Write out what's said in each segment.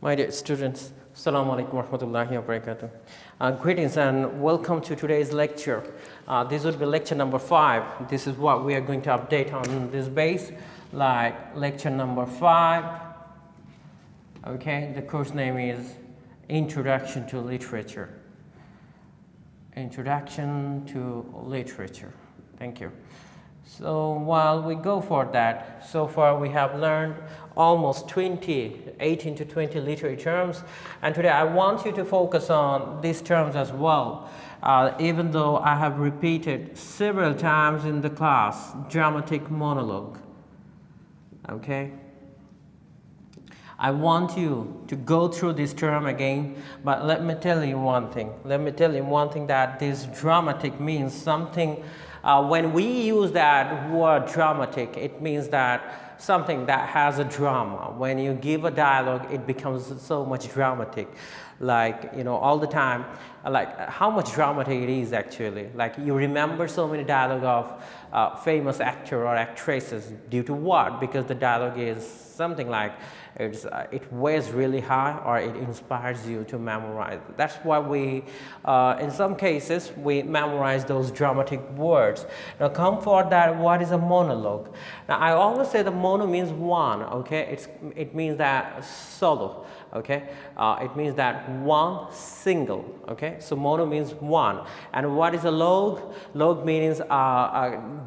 My dear students, Assalamu alaikum wa rahmatullahi wa barakatuh. Greetings and welcome to today's lecture. This would be lecture number 5. This is what we are going to update on this base, like lecture number 5. Okay, the course name is Introduction to Literature. Introduction to Literature. Thank you. So while we go for that, so far we have learned almost 18 to 20 literary terms, and today I want you to focus on these terms as well. Even though I have repeated several times in the class, dramatic monologue. Okay? I want you to go through this term again, but let me tell you one thing. Let me tell you one thing, that this dramatic means something. When we use that word dramatic, it means that something that has a drama. When you give a dialogue, it becomes so much dramatic. Like, you know, all the time, like how much dramatic it is actually. Like you remember so many dialogue of famous actor or actresses due to what? Because the dialogue is something like it weighs really high, or it inspires you to memorize. That's why we, in some cases, we memorize those dramatic words. Now come for that, what is a monologue? Now I always say the mono means one, okay? It means that solo, okay? It means that one single, okay? So mono means one. And what is a log? Log means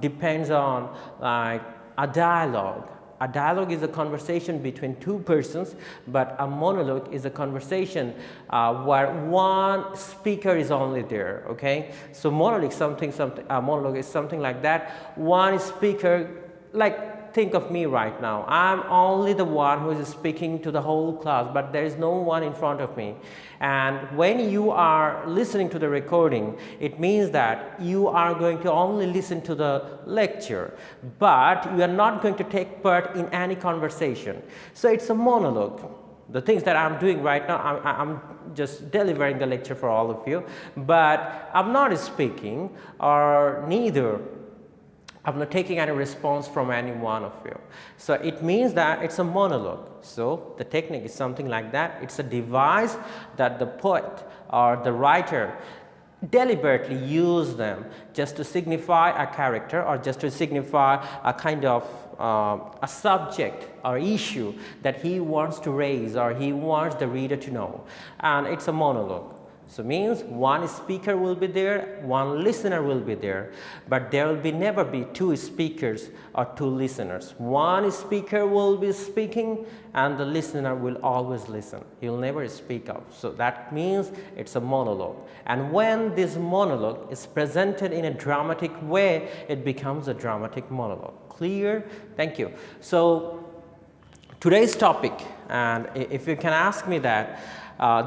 depends on like a dialogue. A dialogue is a conversation between two persons, but a monologue is a conversation where one speaker is only there. Okay, so monologue is something like that. One speaker, like think of me right now. I'm only the one who is speaking to the whole class, but there is no one in front of me. And when you are listening to the recording, it means that you are going to only listen to the lecture, but you are not going to take part in any conversation. So it's a monologue. The things that I'm doing right now, I'm just delivering the lecture for all of you, but I'm not speaking, or neither I'm not taking any response from any one of you. So it means that it's a monologue. So the technique is something like that. It's a device that the poet or the writer deliberately use them just to signify a character, or just to signify a kind of a subject or issue that he wants to raise, or he wants the reader to know. And it's a monologue. So means one speaker will be there, one listener will be there, but there will never be two speakers or two listeners. One speaker will be speaking and the listener will always listen. He will never speak up. So that means it's a monologue. And when this monologue is presented in a dramatic way, it becomes a dramatic monologue. Clear? Thank you. So today's topic, and if you can ask me that,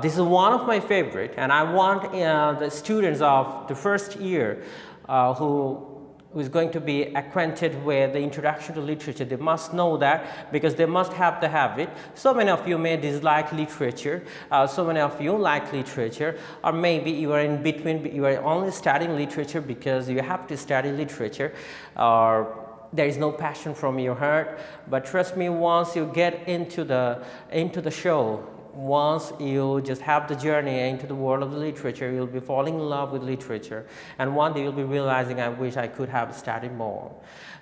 this is one of my favorite, and I want the students of the first year who is going to be acquainted with the introduction to literature, they must know that, because they must have the habit. So many of you may dislike literature, so many of you like literature, or maybe you are in between, you are only studying literature because you have to study literature, or there is no passion from your heart. But trust me, once you get into the show, once you just have the journey into the world of the literature, you'll be falling in love with literature. And one day you'll be realizing, I wish I could have studied more.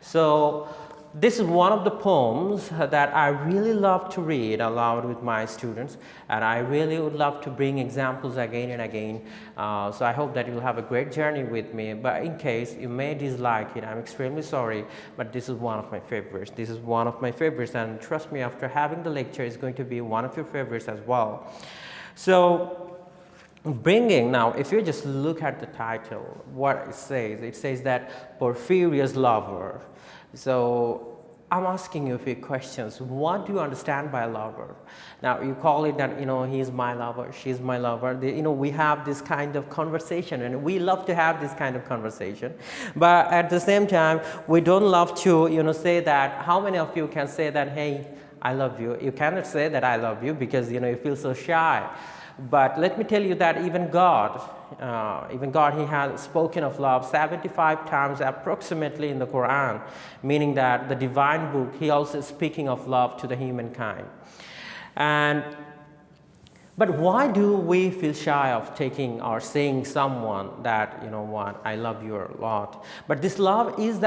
So this is one of the poems that I really love to read aloud with my students, and I really would love to bring examples again and again. So I hope that you'll have a great journey with me, but in case you may dislike it, I'm extremely sorry, but this is one of my favorites. This is one of my favorites, and trust me, after having the lecture, it's going to be one of your favorites as well. So now, if you just look at the title, what it says that Porphyria's lover. So I'm asking you a few questions. What do you understand by lover? Now you call it that, you know, he's my lover, she's my lover. You know, we have this kind of conversation, and we love to have this kind of conversation. But at the same time, we don't love to, you know, say that. How many of you can say that, hey, I love you? You cannot say that I love you because, you know, you feel so shy. But let me tell you that even God, he has spoken of love 75 times approximately in the Quran, meaning that the divine book, he also is speaking of love to the humankind. And But why do we feel shy of taking or saying someone that, you know what, I love you a lot? But this love is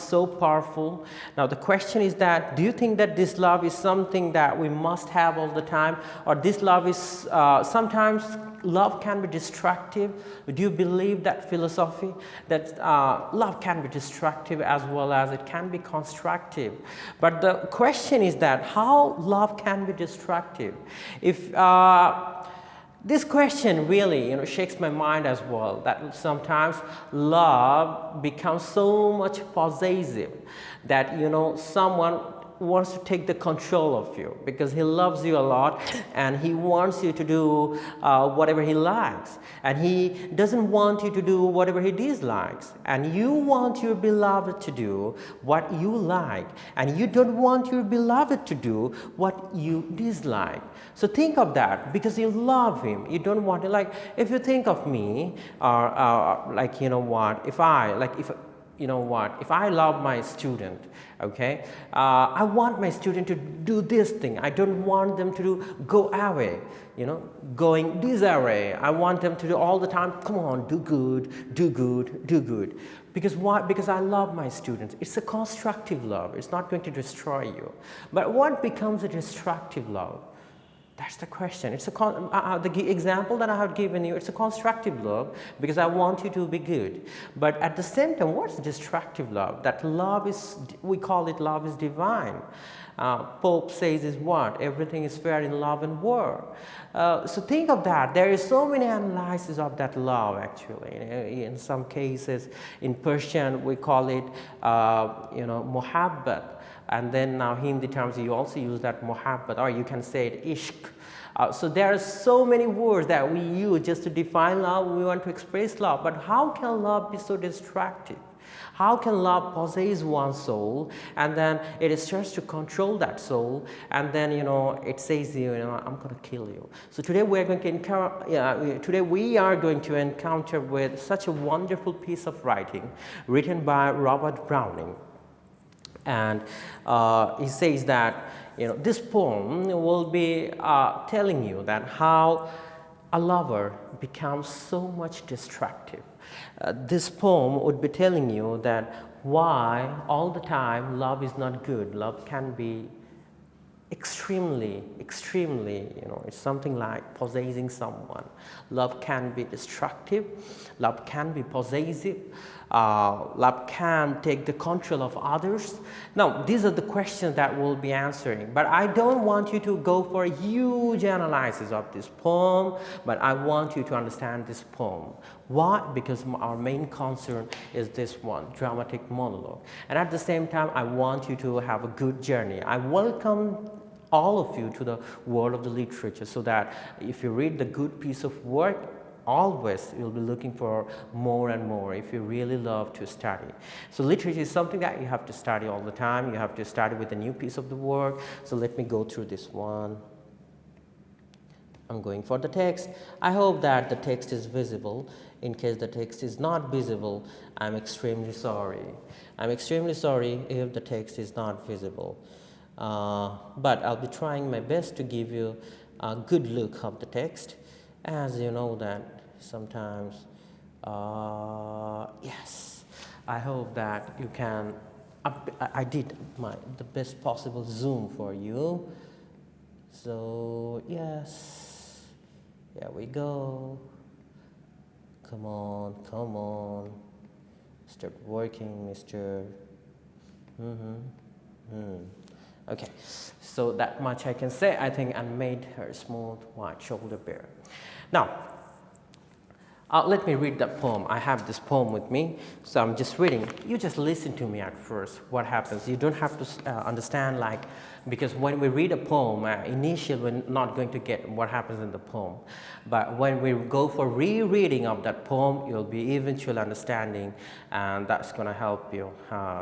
so powerful. Now the question is that, do you think that this love is something that we must have all the time? Or this love is, sometimes love can be destructive? Do you believe that philosophy? That love can be destructive as well as it can be constructive. But the question is that how love can be destructive? If this question really, you know, shakes my mind as well, that sometimes love becomes so much possessive that, you know, someone wants to take the control of you because he loves you a lot and he wants you to do whatever he likes, and he doesn't want you to do whatever he dislikes, and you want your beloved to do what you like, and you don't want your beloved to do what you dislike. So think of that, because you love him, you don't want to, like, if you think of me, or like, you know what, if I love my student, okay, I want my student to do this thing. I don't want them to go away, you know, going this way. I want them to do all the time, come on, do good, do good, do good. Because why? Because I love my students. It's a constructive love. It's not going to destroy you. But what becomes a destructive love? That's the question. It's the example that I have given you, it's a constructive love because I want you to be good. But at the same time, what's destructive love? That love is, we call it love is divine. Pope says is what? Everything is fair in love and war. So think of that. There is so many analyses of that love actually. In some cases, in Persian, we call it, muhabbat. And then now Hindi terms, you also use that muhabbat, or you can say it ishq. So there are so many words that we use just to define love. We want to express love. But how can love be so destructive? How can love possess one's soul, and then it starts to control that soul, and then, you know, it says, you know, I'm going to kill you. So today we are going to encounter with such a wonderful piece of writing written by Robert Browning. And he says that, you know, this poem will be telling you that how a lover becomes so much destructive. This poem would be telling you that why all the time love is not good. Love can be extremely, you know, it's something like possessing someone. Love can be destructive. Love can be possessive. Love can take the control of others. Now, these are the questions that we'll be answering. But I don't want you to go for a huge analysis of this poem, but I want you to understand this poem. Why? Because our main concern is this one, dramatic monologue. And at the same time, I want you to have a good journey. I welcome all of you to the world of the literature, so that if you read the good piece of work, always you'll be looking for more and more if you really love to study. So literature is something that you have to study all the time. You have to study with a new piece of the work. So let me go through this one. I'm going for the text. I hope that the text is visible. In case the text is not visible, I'm extremely sorry. I'm extremely sorry if the text is not visible. But I'll be trying my best to give you a good look of the text. As you know that sometimes, yes, I hope that you can, I did the best possible zoom for you. So yes, here we go. Come on, start working, mister. Okay, so that much I can say. I think I made her smooth white shoulder bare. Now, let me read that poem. I have this poem with me, so I'm just reading. You just listen to me at first, what happens. You don't have to understand, like, because when we read a poem, initially we're not going to get what happens in the poem. But when we go for rereading of that poem, you'll be eventually understanding, and that's going to help you.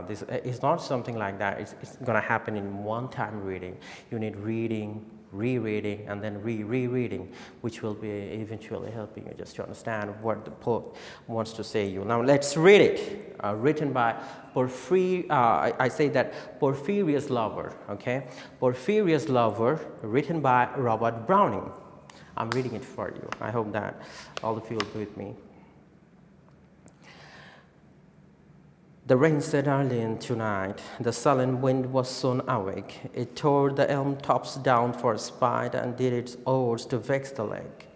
This it's not something like that. It's going to happen in one time reading. You need reading, rereading, and then rereading, which will be eventually helping you just to understand what the poet wants to say you. Now let's read it. Written by Porphyria. I say that Porphyria's Lover. Okay, Porphyria's Lover, written by Robert Browning. I'm reading it for you. I hope that all of you will be with me. The rain set early in tonight. The sullen wind was soon awake. It tore the elm tops down for spite and did its oars to vex the lake.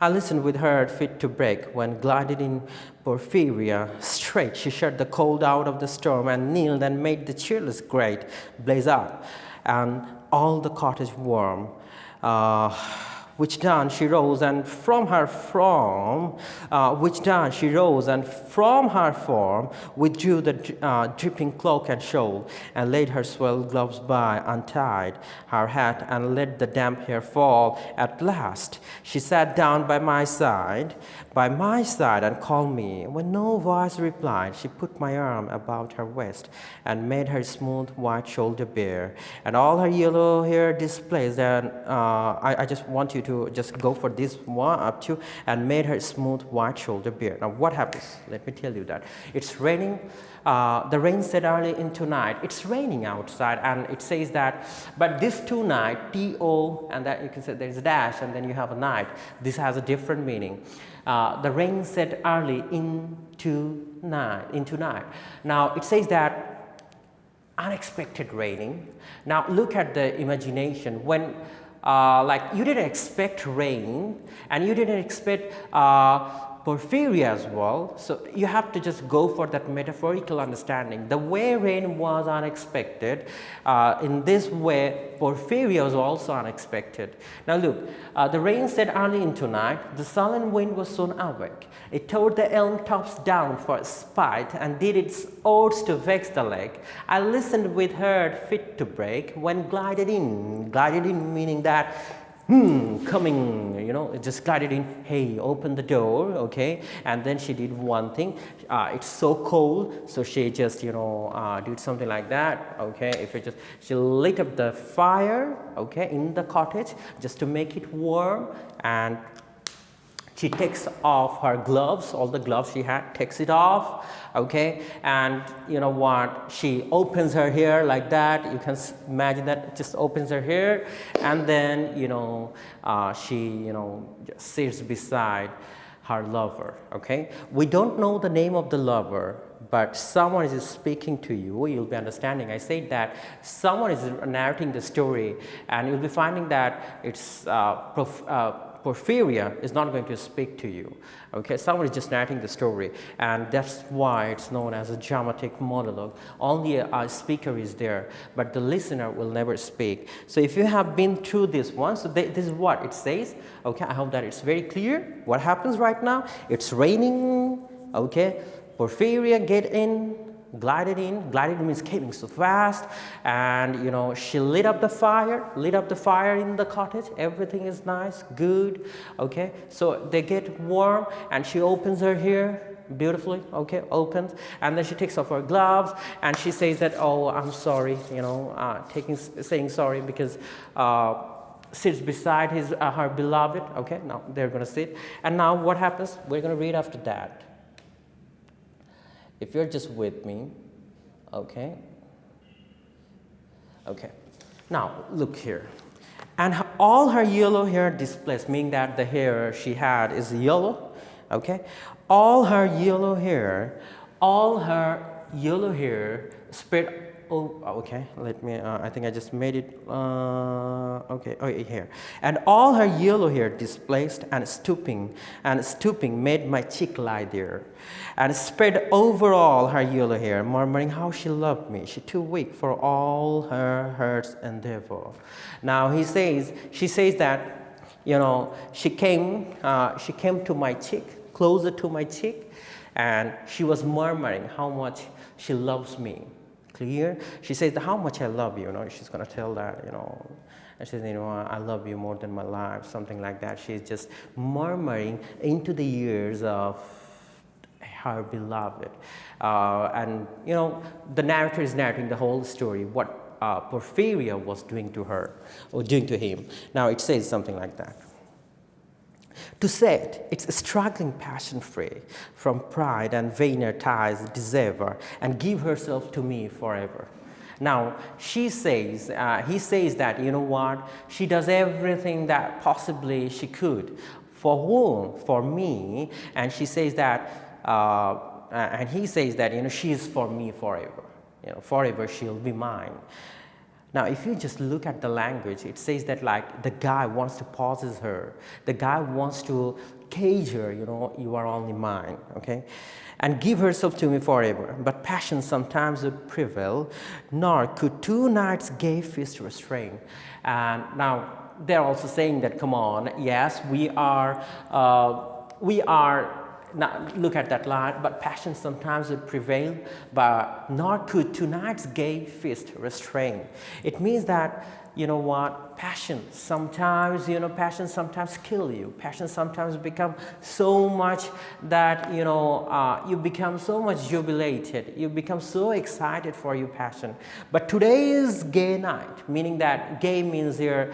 I listened with heart fit to break when glided in Porphyria. Straight she shut the cold out of the storm and kneeled and made the cheerless grate blaze up and all the cottage warm. Which done she rose and from her form withdrew the dripping cloak and shawl and laid her swelled gloves by, untied her hat and let the damp hair fall. At last she sat down by my side and called me. When no voice replied, she put my arm about her waist and made her smooth white shoulder bare and all her yellow hair displaced. And I just want you to just go for this one up to and made her smooth white shoulder bare. Now what happens? Let me tell you that. It's raining. The rain set early into night. It's raining outside and it says that, but this tonight, T-O, and that you can say there's a dash and then you have a night. This has a different meaning. The rain set early into night. Now it says that unexpected raining. Now look at the imagination. When like you didn't expect rain and you didn't expect Porphyria as well, so you have to just go for that metaphorical understanding. The way rain was unexpected, in this way Porphyria was also unexpected. Now look, the rain set early into night, the sullen wind was soon awake. It tore the elm tops down for spite and did its oars to vex the lake. I listened with heart fit to break when glided in meaning that coming, you know, it just glided in, hey, open the door, okay, and then she did one thing, it's so cold, so she just, you know, did something like that, okay, she lit up the fire, okay, in the cottage just to make it warm, and she takes off her gloves, all the gloves she had, takes it off, okay, and you know what, she opens her hair like that, you can imagine that, just opens her hair, and then, you know, she, you know, just sits beside her lover, okay. We don't know the name of the lover, but someone is speaking to you, you'll be understanding. I said that someone is narrating the story, and you'll be finding that it's Porphyria is not going to speak to you, okay, someone is just narrating the story, and that's why it's known as a dramatic monologue. Only a speaker is there, but the listener will never speak. So if you have been through this one, so this is what it says, okay, I hope that it's very clear what happens right now. It's raining, okay, Porphyria glided in means came so fast, and you know, she lit up the fire in the cottage, everything is nice, good, okay, so they get warm, and she opens her hair beautifully, okay, opens, and then she takes off her gloves, and she says that, oh, I'm sorry, you know, saying sorry because sits beside her beloved, okay, now they're gonna sit, and now what happens, we're gonna read after that. If you're just with me, okay. Now look here, and all her yellow hair displays, meaning that the hair she had is yellow, okay. All her yellow hair spread. Oh, okay. Let me. I think I just made it. Okay. Oh, here. And all her yellow hair displaced and stooping made my cheek lie there, and spread over all her yellow hair, murmuring how she loved me. She too weak for all her heart's endeavor. Now she says that, you know, she came to my cheek, closer to my cheek, and she was murmuring how much she loves me. Clear? She says how much I love you, you know, she's going to tell that, you know, and she says, you know, I love you more than my life, something like that. She's just murmuring into the ears of her beloved. And, you know, the narrator is narrating the whole story, what Porphyria was doing to her, or doing to him. Now it says something like that. To set, it's struggling passion free from pride and vainer ties dissever, and give herself to me forever. Now he says that, you know what, she does everything that possibly she could. For whom? For me. And she says that, and he says that, you know, she is for me forever. You know, forever she'll be mine. Now, if you just look at the language, it says that like the guy wants to possess her. The guy wants to cage her, you know, you are only mine, okay? And give herself to me forever. But passion sometimes would prevail, nor could two nights' gay feast restrain. And now, they're also saying that, come on, yes, we are, now look at that line, but passion sometimes would prevail, but nor could tonight's gay feast restrain. It means that, you know what, passion sometimes, you know, passion sometimes kill you. Passion sometimes become so much that, you know, you become so much jubilated. You become so excited for your passion. But today is gay night, meaning that gay means here,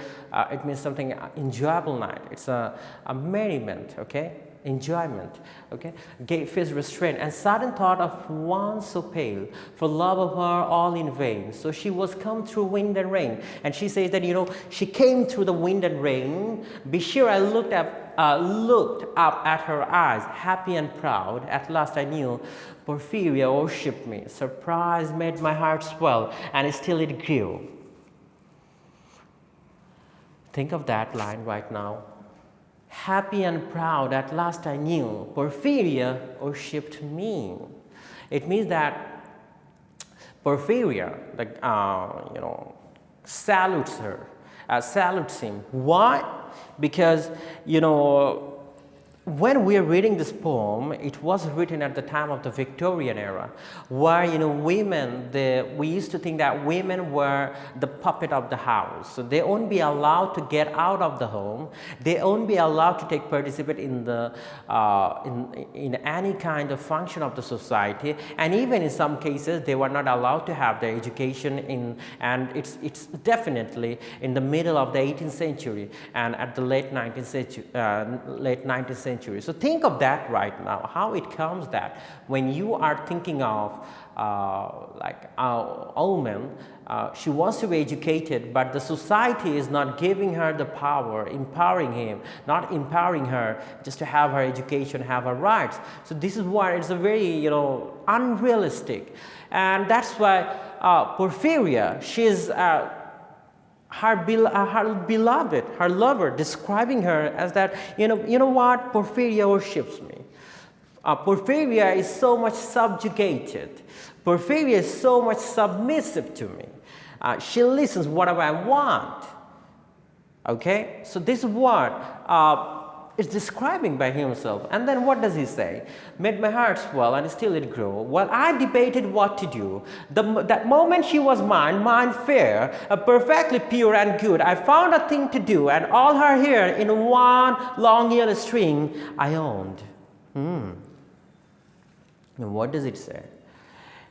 it means something enjoyable night. It's a merriment, okay? Enjoyment, okay? Gay feast restraint, and sudden thought of one so pale, for love of her all in vain. So she was come through wind and rain, and she says that, you know, she came through the wind and rain. Be sure I looked up at her eyes, happy and proud. At last I knew Porphyria worshipped me. Surprise made my heart swell, and still it grew. Think of that line right now. Happy and proud, at last I knew Porphyria worshipped me. It means that Porphyria, like, you know, salutes her, salutes him. Why? Because, you know, when we are reading this poem, it was written at the time of the Victorian era, where, you know, women, we used to think that women were the puppet of the house. So they won't be allowed to get out of the home. They won't be allowed to participate in the in any kind of function of the society. And even in some cases, they were not allowed to have their education in. And it's definitely in the middle of the 18th century and at the late 19th century. So think of that right now, how it comes that when you are thinking of like a woman, she wants to be educated, but the society is not giving her the power, not empowering her just to have her education, have her rights. So this is why it's a very, you know, unrealistic. And that's why Porphyria, she's her beloved, her lover, describing her as that, you know what, Porphyria worships me. Porphyria is so much subjugated. Porphyria is so much submissive to me. She listens whatever I want. Okay, so this is what is describing by himself. And then what does he say? Made my heart swell and still it grew. While I debated what to do, that moment she was mine fair, perfectly pure and good. I found a thing to do, and all her hair in one long yellow string I owned. And what does it say?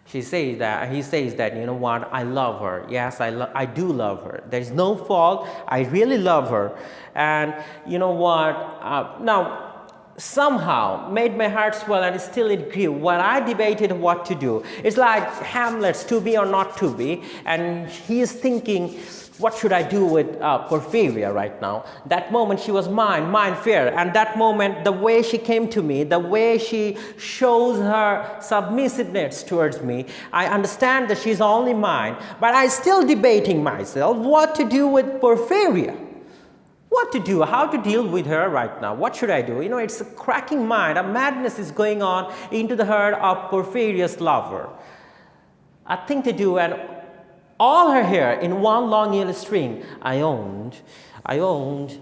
He says that, you know what, I love her. Yes, I do love her. There is no fault. I really love her. And you know what, now somehow made my heart swell and still it grew while I debated what to do. It's like Hamlet's to be or not to be, and he is thinking, what should I do with Porphyria right now? That moment she was mine fair, and that moment the way she came to me, the way she shows her submissiveness towards me, I understand that she's only mine, but I'm still debating myself what to do with Porphyria. What to do, how to deal with her right now, what should I do? You know, it's a cracking mind, a madness is going on into the heart of Porphyria's lover. A thing to do, and all her hair in one long yellow string I owned. Then.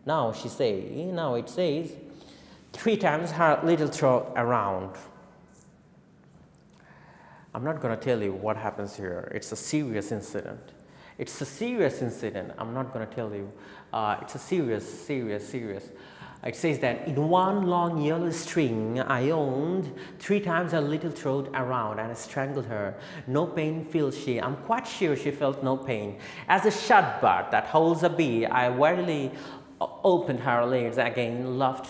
Now it says, 3 times her little throat around. I'm not going to tell you what happens here. It's a serious incident. I'm not going to tell you. It's a serious. It says that in one long yellow string I owned, 3 times her little throat around, and I strangled her. No pain feels she. I'm quite sure she felt no pain. As a shut bud that holds a bee, I warily opened her lids again, loved,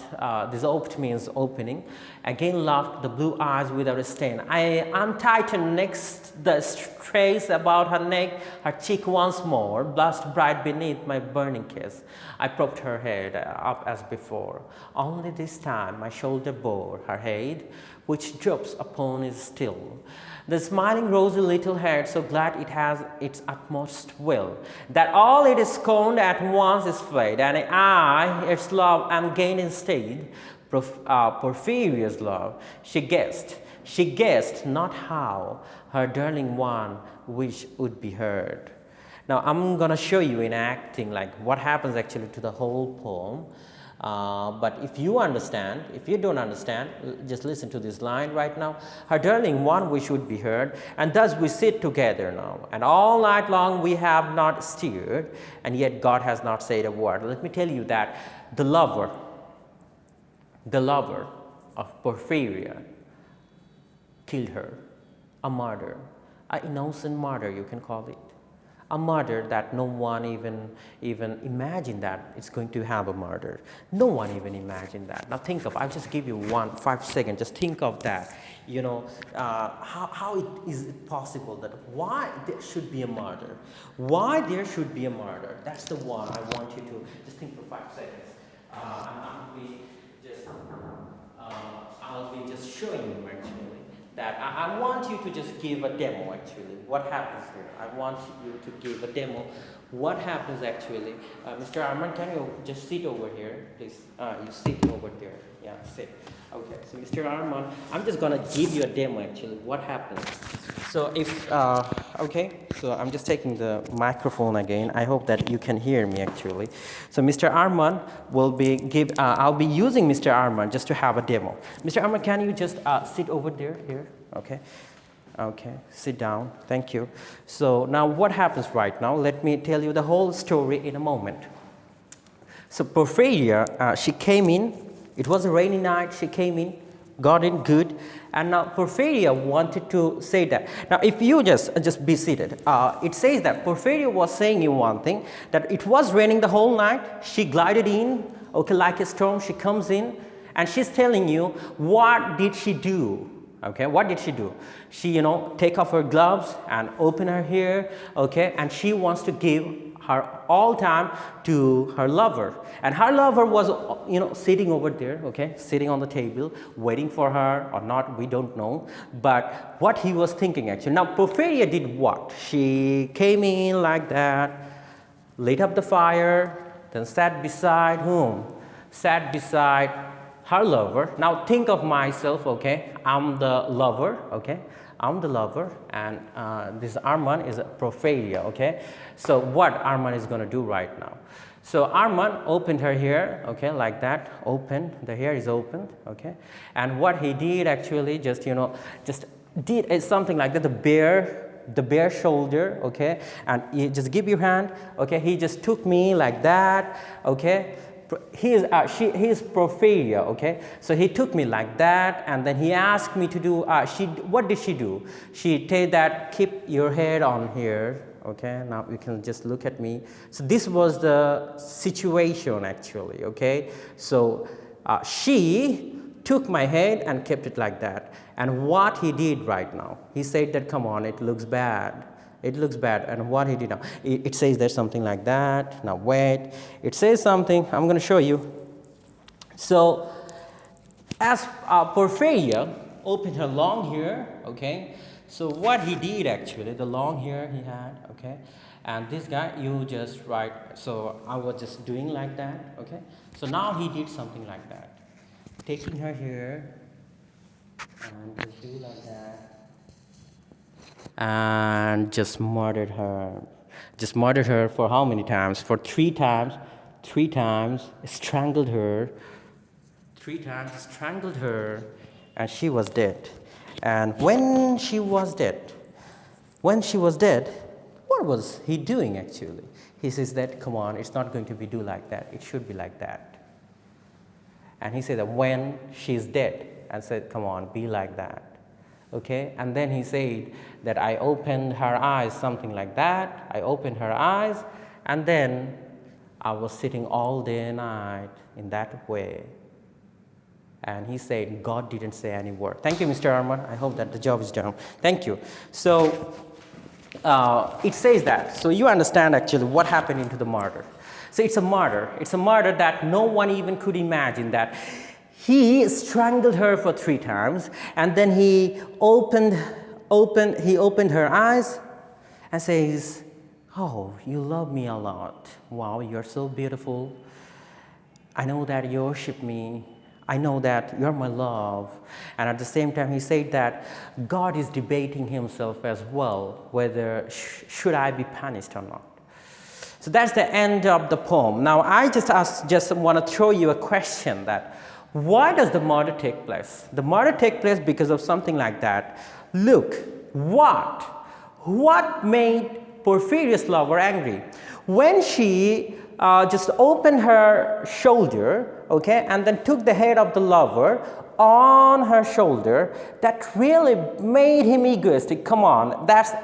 this opened means opening, again loved the blue eyes without a stain. I untightened next the trace about her neck, her cheek once more, blushed bright beneath my burning kiss. I propped her head up as before, only this time my shoulder bore her head, which droops upon is still. The smiling rosy little head, so glad it has its utmost will, that all it is scorned at once is fled, and I, its love, am gained instead. Porphyria's love, she guessed not how her darling one wish would be heard. Now I'm gonna show you in acting like what happens actually to the whole poem. But if you understand, if you don't understand, just listen to this line right now. Her darling one wish would be heard, and thus we sit together now. And all night long we have not stirred, and yet God has not said a word. Let me tell you that the lover of Porphyria killed her, a murder, an innocent murder you can call it. A murder that no one even imagined that it's going to have a murder. No one even imagined that. Now think of, I'll just give you 5 seconds, just think of that. You know, how is it possible that why there should be a murder? Why there should be a murder? That's the one I want you to just think for 5 seconds. I'll be just showing you actually that I want you to just give a demo actually. What happens here? I want you to give a demo. What happens actually? Mr. Arman, can you just sit over here, please? You sit over there. Yeah, sit. Okay, so Mr. Arman, I'm just gonna give you a demo actually. What happens? So if, okay, so I'm just taking the microphone again. I hope that you can hear me actually. So Mr. Arman will be I'll be using Mr. Arman just to have a demo. Mr. Arman, can you just sit over there, here? Okay. Okay, sit down. Thank you. So now what happens right now? Let me tell you the whole story in a moment. So Porphyria, she came in. It was a rainy night. She came in, got in good. And now Porphyria wanted to say that. Now if you just be seated, it says that Porphyria was saying you one thing, that it was raining the whole night. She glided in, okay, like a storm. She comes in and she's telling you what did she do. Okay, what did she do? She, you know, take off her gloves and open her hair, okay, and she wants to give her all time to her lover. And her lover was, you know, sitting over there, okay, sitting on the table, waiting for her or not, we don't know. But what he was thinking actually. Now, Porphyria did what? She came in like that, lit up the fire, then sat beside whom? Sat beside her lover. Now think of myself, okay, I'm the lover, okay, I'm the lover, and this Arman is Porphyria, okay. So what Arman is going to do right now? So Arman opened her hair, okay, like that, opened, the hair is opened, okay, and what he did actually just, you know, just did something like that, the bare shoulder, okay, and you just give your hand, okay, he just took me like that, okay. He is Porphyria, okay. So he took me like that, and then he asked me to do. What did she do? She said that keep your head on here, okay. Now you can just look at me. So this was the situation actually, okay. So she took my head and kept it like that. And what he did right now, he said that come on, it looks bad. It looks bad. And what he did now, it says there's something like that. Now wait, it says something, I'm going to show you. So as Porphyria opened her long hair, okay, so what he did actually, the long hair he had, okay, and this guy, you just write, so I was just doing like that, okay, so now he did something like that, taking her hair and just do like that. And just murdered her for how many times? For 3 times, strangled her, 3 times strangled her, and she was dead. And when she was dead, what was he doing actually? He says that, come on, it's not going to be do like that, it should be like that. And he said that when she's dead, and said, come on, be like that. Okay, and then he said that I opened her eyes, something like that. I opened her eyes, and then I was sitting all day and night in that way. And he said, God didn't say any word. Thank you, Mr. Arman. I hope that the job is done. Thank you. So it says that. So you understand actually what happened into the murder. So it's a murder. It's a murder that no one even could imagine, that he strangled her for 3 times, and then he opened her eyes and says, oh, you love me a lot. Wow, you're so beautiful. I know that you worship me. I know that you're my love. And at the same time, he said that God is debating himself as well, whether should I be punished or not. So that's the end of the poem. Now, I just want to throw you a question, that why does the murder take place? The murder takes place because of something like that. Look, what made Porphyria's lover angry? When she just opened her shoulder, okay, and then took the head of the lover on her shoulder, that really made him egoistic. Come on,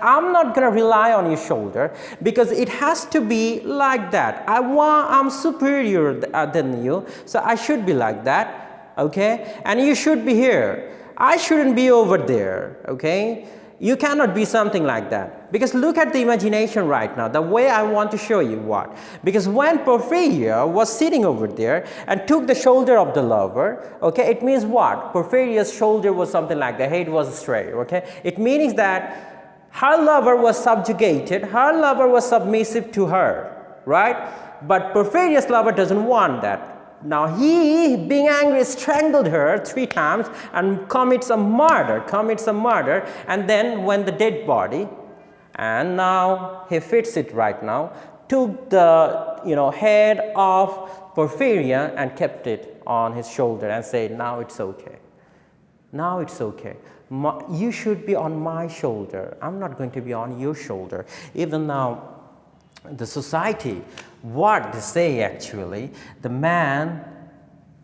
I'm not going to rely on your shoulder, because it has to be like that. I'm superior than you, so I should be like that, okay, and you should be here. I shouldn't be over there, okay. You cannot be something like that, because look at the imagination right now, the way I want to show you what. Because when Porphyria was sitting over there and took the shoulder of the lover, okay, it means what? Porphyria's shoulder was something like the head was straight, okay. It means that her lover was subjugated, her lover was submissive to her, right? But Porphyria's lover doesn't want that. Now he, being angry, strangled her 3 times and commits a murder, and then when the dead body, and now he fits it right now, took the head of Porphyria and kept it on his shoulder and said, now it's okay. Now it's okay. You should be on my shoulder. I'm not going to be on your shoulder. Even now, the society, what they say actually, the man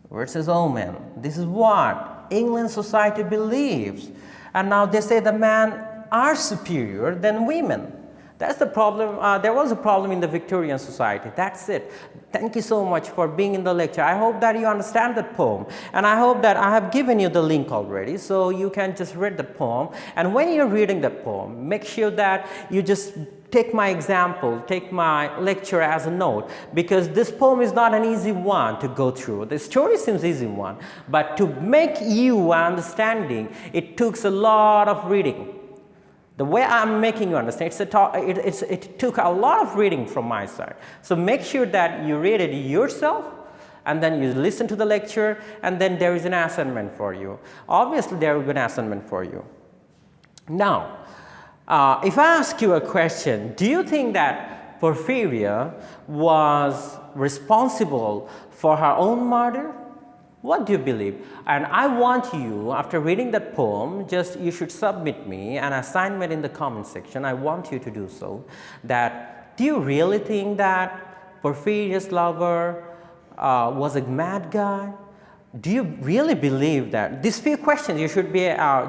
versus woman. This is what England society believes. And now they say the men are superior than women. That's the problem. There was a problem in the Victorian society. That's it. Thank you so much for being in the lecture. I hope that you understand that poem. And I hope that I have given you the link already, so you can just read the poem. And when you're reading the poem, make sure that you just take my example, take my lecture as a note, because this poem is not an easy one to go through. The story seems easy one, but to make you understanding, it took a lot of reading. The way I'm making you understand, it took a lot of reading from my side. So make sure that you read it yourself, and then you listen to the lecture, and then there is an assignment for you. Obviously, there will be an assignment for you. Now, if I ask you a question, do you think that Porphyria was responsible for her own murder? What do you believe? And I want you, after reading that poem, you should submit me an assignment in the comment section. I want you to do so. That, do you really think that Porphyria's lover was a mad guy? Do you really believe that? These few questions you should be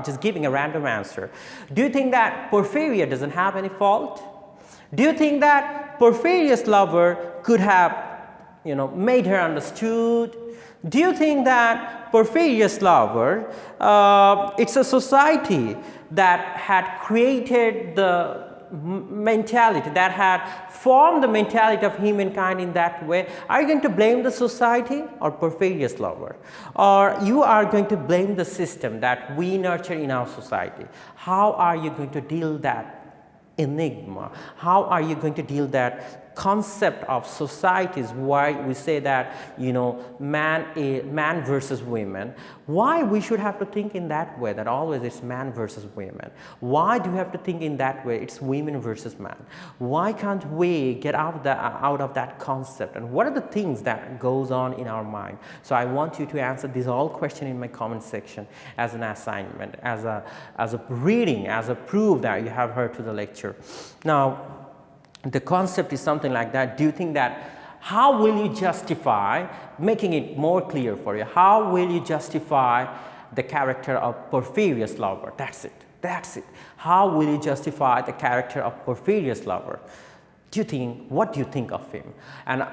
just giving a random answer. Do you think that Porphyria doesn't have any fault? Do you think that Porphyria's lover could have, made her understood? Do you think that Porphyria's lover, it's a society that had created the mentality, that had formed the mentality of humankind in that way? Are you going to blame the society or Porphyria's lover? Or you are going to blame the system that we nurture in our society? How are you going to deal that enigma? How are you going to deal that concept of societies, why we say that man versus women? Why we should have to think in that way, that always it's man versus women? Why do we have to think in that way, it's women versus man? Why can't we get out of that concept? And what are the things that goes on in our mind? So I want you to answer these all questions in my comment section as an assignment, as a reading, as a proof that you have heard to the lecture. Now, the concept is something like that. Do you think that, how will you justify, making it more clear for you, how will you justify the character of Porphyria's lover? That's it. How will you justify the character of Porphyria's lover? What do you think of him? And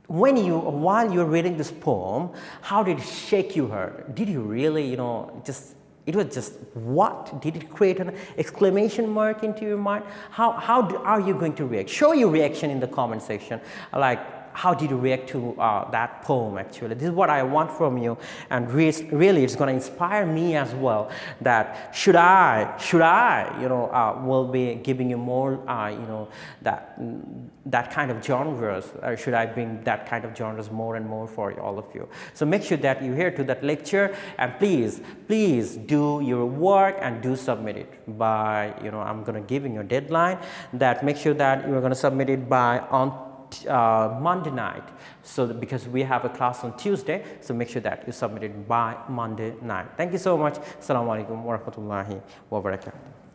while you're reading this poem, how did it shake you heard? Did you really, it was just what? Did it create an exclamation mark into your mind? How are you going to react? Show your reaction in the comment section. Like, how did you react to that poem actually? This is what I want from you, and really it's going to inspire me as well, that should I will be giving you more that kind of genres, or should I bring that kind of genres more and more for all of you? So make sure that you adhere to that lecture, and please do your work and do submit it by, I'm going to giving you a deadline, that make sure that you're going to submit it by on Monday night, so because we have a class on Tuesday, so make sure that you submit it by Monday night. Thank you so much. Assalamu alaikum wa rahmatullahi wa barakatuh.